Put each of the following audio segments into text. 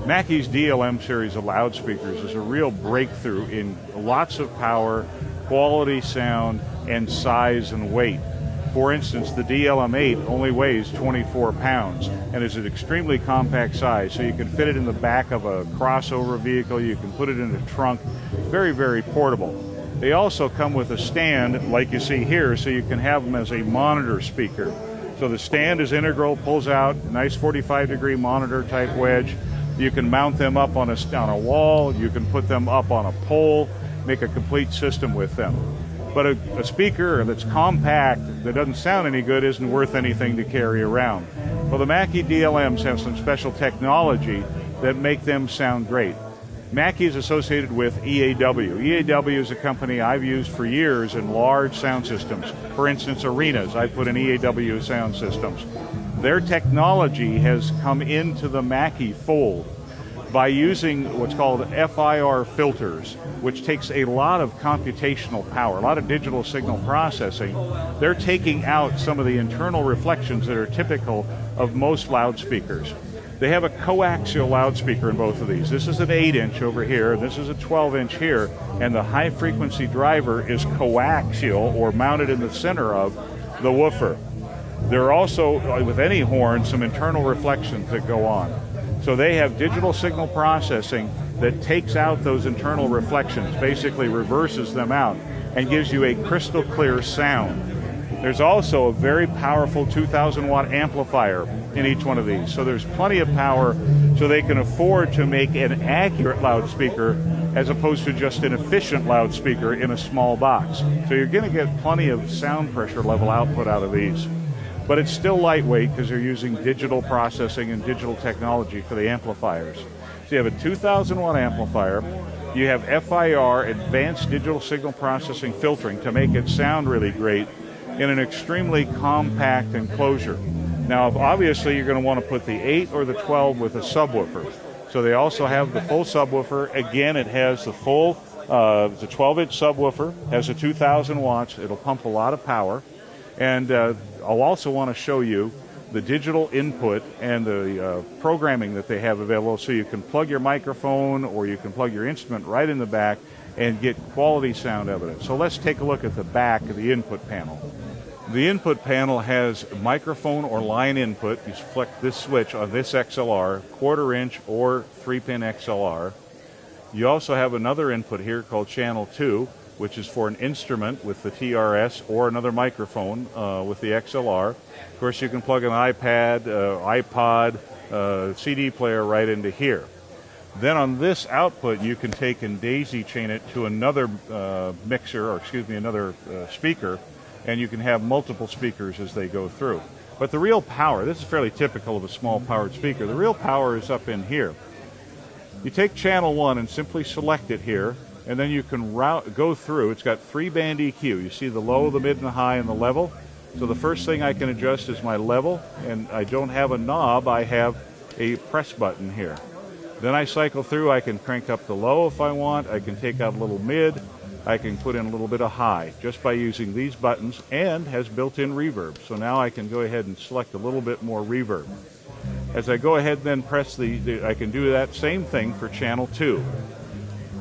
Mackie's DLM series of loudspeakers is a real breakthrough in lots of power, quality sound, and size and weight. For instance, the DLM-8 only weighs 24 pounds and is an extremely compact size, so you can fit it in the back of a crossover vehicle, you can put it in a trunk, very, very portable. They also come with a stand, like you see here, so you can have them as a monitor speaker. So the stand is integral, pulls out, nice 45-degree monitor type wedge. You can mount them up on a wall, you can put them up on a pole, make a complete system with them. But a speaker that's compact, that doesn't sound any good, isn't worth anything to carry around. Well, the Mackie DLMs have some special technology that make them sound great. Mackie is associated with EAW. EAW is a company I've used for years in large sound systems. For instance, arenas, I put in EAW sound systems. Their technology has come into the Mackie fold by using what's called FIR filters, which takes a lot of computational power, a lot of digital signal processing. They're taking out some of the internal reflections that are typical of most loudspeakers. They have a coaxial loudspeaker in both of these. This is an 8-inch over here, and this is a 12-inch here, and the high-frequency driver is coaxial, or mounted in the center of the woofer. There are also, with any horn, some internal reflections that go on. So they have digital signal processing that takes out those internal reflections, basically reverses them out, and gives you a crystal clear sound. There's also a very powerful 2,000-watt amplifier in each one of these. So there's plenty of power so they can afford to make an accurate loudspeaker as opposed to just an efficient loudspeaker in a small box. So you're going to get plenty of sound pressure level output out of these. But it's still lightweight because they're using digital processing and digital technology for the amplifiers. So you have a 2,000-watt amplifier. You have FIR, advanced digital signal processing filtering, to make it sound really great in an extremely compact enclosure. Now, obviously, you're going to want to put the 8 or the 12 with a subwoofer. So they also have the full subwoofer. Again, it has the full, it's a 12-inch subwoofer, has a 2,000 watts. It'll pump a lot of power. And I'll also want to show you the digital input and the programming that they have available, so you can plug your microphone or you can plug your instrument right in the back and get quality sound evidence. So let's take a look at the back of the input panel. The input panel has microphone or line input. You select this switch on this XLR, 1/4-inch or 3-pin XLR. You also have another input here called channel 2, which is for an instrument with the TRS or another microphone with the XLR. Of course, you can plug an iPad, iPod, CD player right into here. Then on this output, you can take and daisy chain it to another another speaker, and you can have multiple speakers as they go through. But the real power, this is fairly typical of a small powered speaker, the real power is up in here. You take channel 1 and simply select it here, and then you can go through. It's got 3-band EQ. You see the low, the mid, and the high, and the level. So the first thing I can adjust is my level, and I don't have a knob, I have a press button here. Then I cycle through. I can crank up the low if I want. I can take out a little mid. I can put in a little bit of high just by using these buttons, and has built-in reverb. So now I can go ahead and select a little bit more reverb. As I go ahead and then press I can do that same thing for channel 2.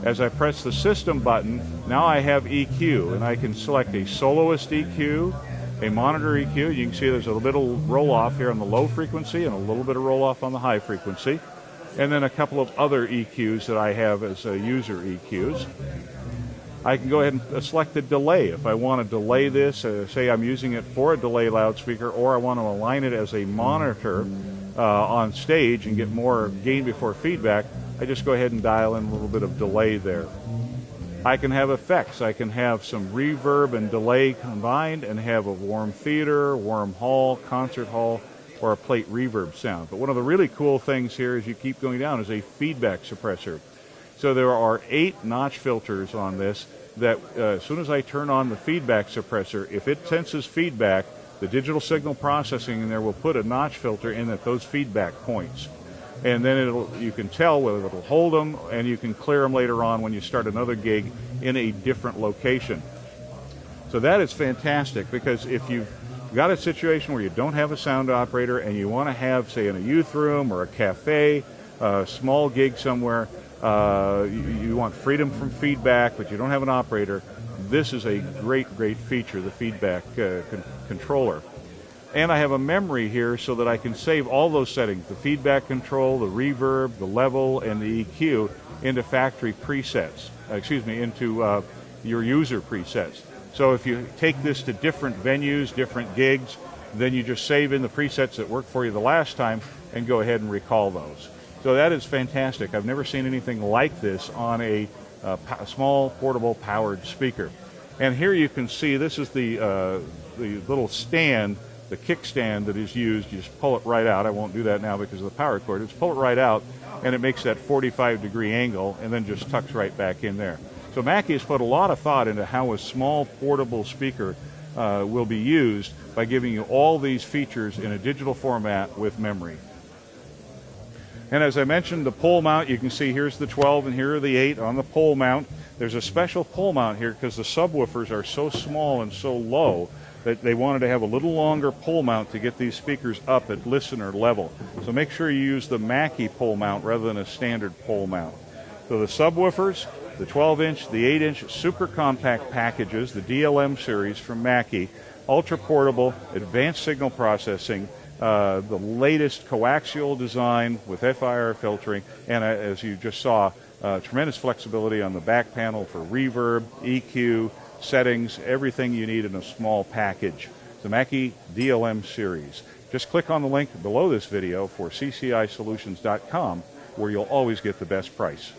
As I press the system button, now I have EQ, and I can select a soloist EQ, a monitor EQ. You can see there's a little roll-off here on the low frequency and a little bit of roll-off on the high frequency, and then a couple of other EQs that I have as user EQs. I can go ahead and select a delay. If I want to delay this, say I'm using it for a delay loudspeaker, or I want to align it as a monitor on stage and get more gain before feedback, I just go ahead and dial in a little bit of delay there. I can have effects. I can have some reverb and delay combined and have a warm theater, warm hall, concert hall, or a plate reverb sound. But one of the really cool things here as you keep going down is a feedback suppressor. So there are 8 notch filters on this that as soon as I turn on the feedback suppressor, if it senses feedback, the digital signal processing in there will put a notch filter in at those feedback points. And then you can tell whether it'll hold them, and you can clear them later on when you start another gig in a different location. So that is fantastic, because if you've got a situation where you don't have a sound operator and you want to have, say, in a youth room or a cafe, small gig somewhere, you want freedom from feedback, but you don't have an operator, this is a great feature, the feedback controller. And I have a memory here so that I can save all those settings, the feedback control, the reverb, the level, and the EQ into factory presets, into your user presets. So if you take this to different venues, different gigs, then you just save in the presets that worked for you the last time and go ahead and recall those. So that is fantastic. I've never seen anything like this on a small portable powered speaker. And here you can see this is the little stand, the kickstand that is used. You just pull it right out. I won't do that now because of the power cord. Just pull it right out, and it makes that 45-degree angle, and then just tucks right back in there. So Mackie has put a lot of thought into how a small portable speaker will be used by giving you all these features in a digital format with memory. And as I mentioned, the pole mount, you can see here's the 12 and here are the 8 on the pole mount. There's a special pole mount here because the subwoofers are so small and so low that they wanted to have a little longer pole mount to get these speakers up at listener level. So make sure you use the Mackie pole mount rather than a standard pole mount. So the subwoofers, the 12-inch, the 8-inch super compact packages, the DLM series from Mackie, ultra portable, advanced signal processing, the latest coaxial design with FIR filtering, and as you just saw, tremendous flexibility on the back panel for reverb, EQ, settings, everything you need in a small package. The Mackie DLM series. Just click on the link below this video for ccisolutions.com, where you'll always get the best price.